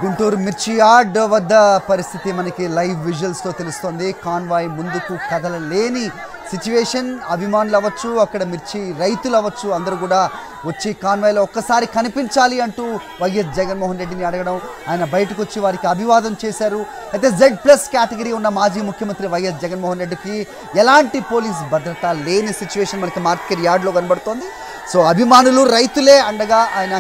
గుంటూరు మిర్చి యార్డ్ వద్ద పరిస్థితి మనకి లైవ్ విజువల్స్ తో తెలుస్తుంది. కాన్వాయ్ ముందుకు కదలలేని సిచ్యువేషన్. అభిమానులు అవ్వచ్చు, అక్కడ మిర్చి రైతులు అవ్వచ్చు, అందరూ కూడా వచ్చి కాన్వాయ్లో ఒక్కసారి కనిపించాలి అంటూ వైఎస్ జగన్మోహన్ రెడ్డిని అడగడం, ఆయన బయటకు వచ్చి వారికి అభివాదం చేశారు. అయితే Z+ కేటగిరీ ఉన్న మాజీ ముఖ్యమంత్రి వైఎస్ జగన్మోహన్ రెడ్డికి ఎలాంటి పోలీస్ భద్రత లేని సిచ్యువేషన్ మనకి మార్కెట్ యార్డ్లో కనబడుతోంది. సో అభిమానులు రైతులే అండగా ఆయన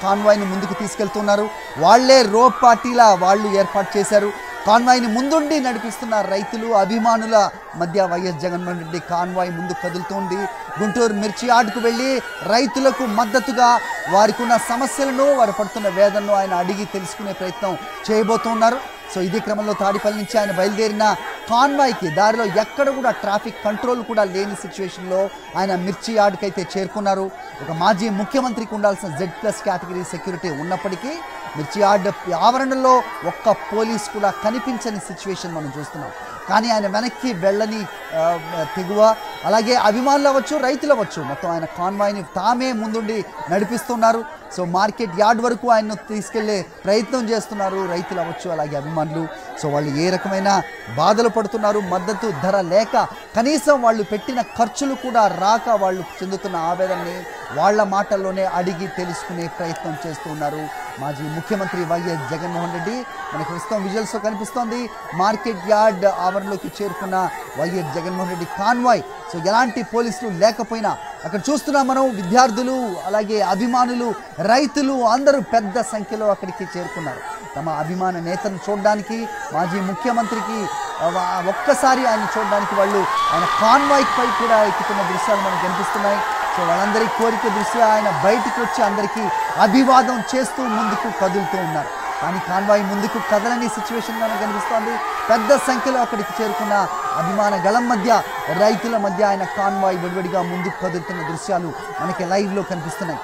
కాన్వాయ్ని ముందుకు తీసుకెళ్తున్నారు. వాళ్లే రోప్ పార్టీలా వాళ్ళు ఏర్పాటు చేశారు. కాన్వాయ్ని ముందుండి నడిపిస్తున్న రైతులు అభిమానుల మధ్య వైఎస్ జగన్మోహన్ రెడ్డి కాన్వాయ్ ముందు కదులుతోంది. గుంటూరు మిర్చి యార్డ్కు వెళ్ళి రైతులకు మద్దతుగా వారికి ఉన్న సమస్యలను, వారు పడుతున్న వేదనను ఆయన అడిగి తెలుసుకునే ప్రయత్నం చేయబోతున్నారు. సో ఇదే క్రమంలో తాడిపల్లి నుంచి ఆయన బయలుదేరిన కాన్వాయ్కి దారిలో ఎక్కడ కూడా ట్రాఫిక్ కంట్రోల్ కూడా లేని సిచ్యువేషన్లో ఆయన మిర్చి యార్డ్కి అయితే చేరుకున్నారు. ఒక మాజీ ముఖ్యమంత్రికి ఉండాల్సిన Z+ కేటగిరీ సెక్యూరిటీ ఉన్నప్పటికీ మిర్చి యార్డ్ ఆవరణలో ఒక్క పోలీస్ కూడా కనిపించని సిచ్యువేషన్ మనం చూస్తున్నాం. కానీ ఆయన వెనక్కి వెళ్ళని తెగువ, అలాగే అభిమానులు అవ్వచ్చు, రైతులు అవ్వచ్చు, మొత్తం ఆయన కాన్వాయ్ని తామే ముందుండి నడిపిస్తున్నారు. సో మార్కెట్ యార్డ్ వరకు ఆయన్ను తీసుకెళ్లే ప్రయత్నం చేస్తున్నారు రైతులు అవ్వచ్చు, అలాగే అభిమానులు. సో వాళ్ళు ఏ రకమైన బాధలు పడుతున్నారు, మద్దతు ధర లేక, కనీసం వాళ్ళు పెట్టిన ఖర్చులు కూడా రాక వాళ్ళు చెందుతున్న ఆవేదనని వాళ్ళ మాటల్లోనే అడిగి తెలుసుకునే ప్రయత్నం చేస్తూ ఉన్నారు మాజీ ముఖ్యమంత్రి వైఎస్ జగన్మోహన్ రెడ్డి. మనకు ప్రస్తుతం విజువల్స్లో కనిపిస్తోంది మార్కెట్ యార్డ్ ఆవరణలోకి చేరుకున్న YS Jaganmohan Reddy convoy. So ఎలాంటి పోలీసులు లేకపోయినా అక్కడ చూస్తున్నాం మనం, విద్యార్థులు, అలాగే అభిమానులు, రైతులు అందరూ పెద్ద సంఖ్యలో అక్కడికి చేరుకున్నారు. తమ అభిమాన నేతను చూడడానికి, మాజీ ముఖ్యమంత్రికి ఒక్కసారి ఆయన చూడడానికి వాళ్ళు ఆయన కాన్వాయ్ పై కూడా ఎక్కుతున్న దృశ్యాలు మనకు కనిపిస్తున్నాయి. సో వాళ్ళందరి కోరిక దృష్ట్యా ఆయన బయటికి వచ్చి అందరికీ అభివాదం చేస్తూ ముందుకు కదులుతూ ఉన్నారు. కానీ కాన్వాయ్ ముందుకు కదలని సిచ్యువేషన్ మనకు కనిపిస్తోంది. పెద్ద సంఖ్యలో అక్కడికి చేరుకున్న అభిమాన గళం మధ్య, రైతుల మధ్య ఆయన కాన్వాయ్ విడివిడిగా ముందుకు కదులుతున్న దృశ్యాలు మనకి లైవ్లో కనిపిస్తున్నాయి.